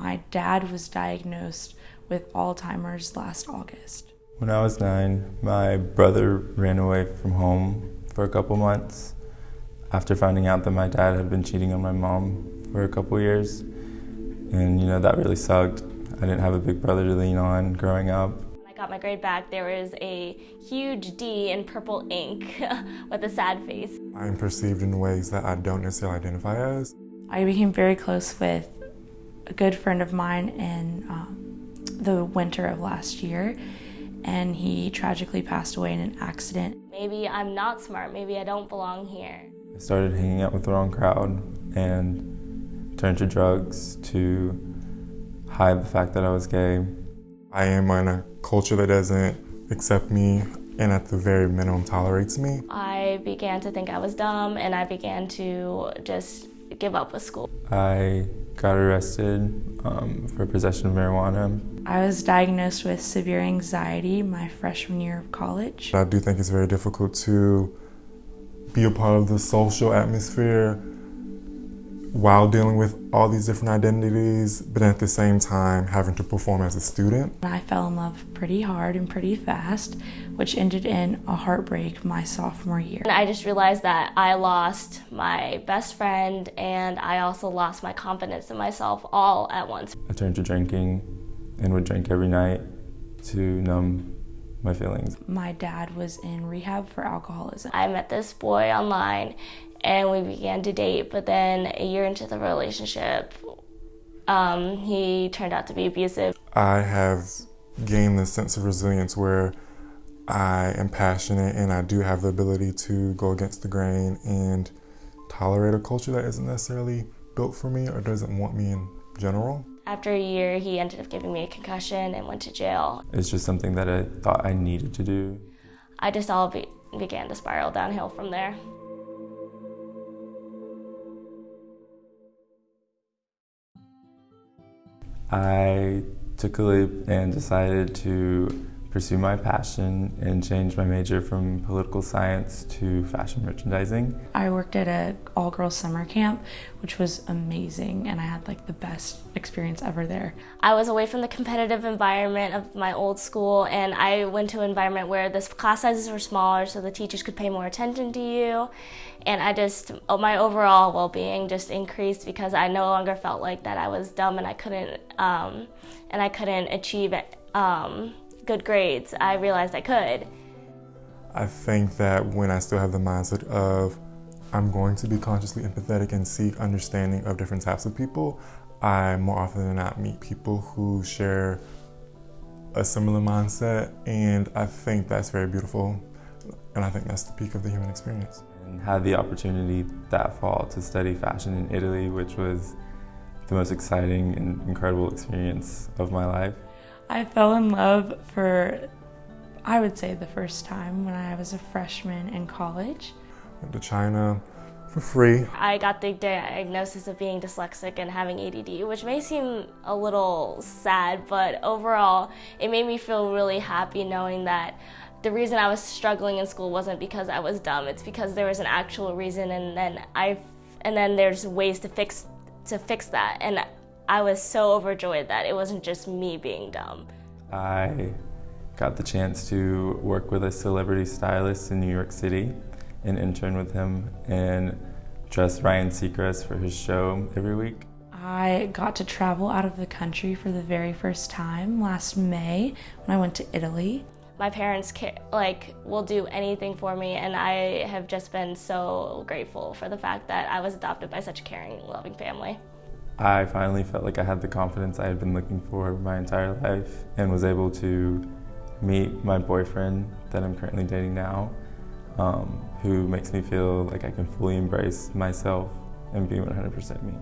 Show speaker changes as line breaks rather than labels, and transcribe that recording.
My dad was diagnosed with Alzheimer's last August.
When I was 9, my brother ran away from home for a couple months after finding out that my dad had been cheating on my mom for a couple years. And that really sucked. I didn't have a big brother to lean on growing up.
When I got my grade back, there was a huge D in purple ink with a sad face.
I'm perceived in ways that I don't necessarily identify as.
I became very close with a good friend of mine in the winter of last year, and he tragically passed away in an accident.
Maybe I'm not smart, maybe I don't belong here.
I started hanging out with the wrong crowd and turned to drugs to hide the fact that I was gay.
I am in a culture that doesn't accept me and at the very minimum tolerates me.
I began to think I was dumb, and I began to just give up with school.
I got arrested for possession of marijuana.
I was diagnosed with severe anxiety my freshman year of college.
I do think it's very difficult to be a part of the social atmosphere while dealing with all these different identities, but at the same time having to perform as a student.
I fell in love pretty hard and pretty fast, which ended in a heartbreak my sophomore year.
And I just realized that I lost my best friend, and I also lost my confidence in myself all at once.
I turned to drinking and would drink every night to numb my feelings.
My dad was in rehab for alcoholism.
I met this boy online, and we began to date, but then a year into the relationship, he turned out to be abusive.
I have gained this sense of resilience where I am passionate and I do have the ability to go against the grain and tolerate a culture that isn't necessarily built for me or doesn't want me in general.
After a year, he ended up giving me a concussion and went to jail.
It's just something that I thought I needed to do.
I just all began to spiral downhill from there.
I took a leap and decided to pursue my passion and change my major from political science to fashion merchandising.
I worked at an all-girls summer camp, which was amazing, and I had the best experience ever there.
I was away from the competitive environment of my old school, and I went to an environment where the class sizes were smaller so the teachers could pay more attention to you. And my overall well-being just increased because I no longer felt like that I was dumb and I couldn't achieve good grades. I realized I could.
I think that when I still have the mindset of I'm going to be consciously empathetic and seek understanding of different types of people, I more often than not meet people who share a similar mindset, and I think that's very beautiful, and I think that's the peak of the human experience.
And had the opportunity that fall to study fashion in Italy, which was the most exciting and incredible experience of my life.
I fell in love for, I would say, the first time when I was a freshman in college.
Went to China for free.
I got the diagnosis of being dyslexic and having ADD, which may seem a little sad, but overall, it made me feel really happy knowing that the reason I was struggling in school wasn't because I was dumb. It's because there was an actual reason, and then there's ways to fix that. And I was so overjoyed that it wasn't just me being dumb.
I got the chance to work with a celebrity stylist in New York City and intern with him and dress Ryan Seacrest for his show every week.
I got to travel out of the country for the very first time last May when I went to Italy.
My parents will do anything for me, and I have just been so grateful for the fact that I was adopted by such a caring, loving family.
I finally felt like I had the confidence I had been looking for my entire life and was able to meet my boyfriend that I'm currently dating now, who makes me feel like I can fully embrace myself and be 100% me.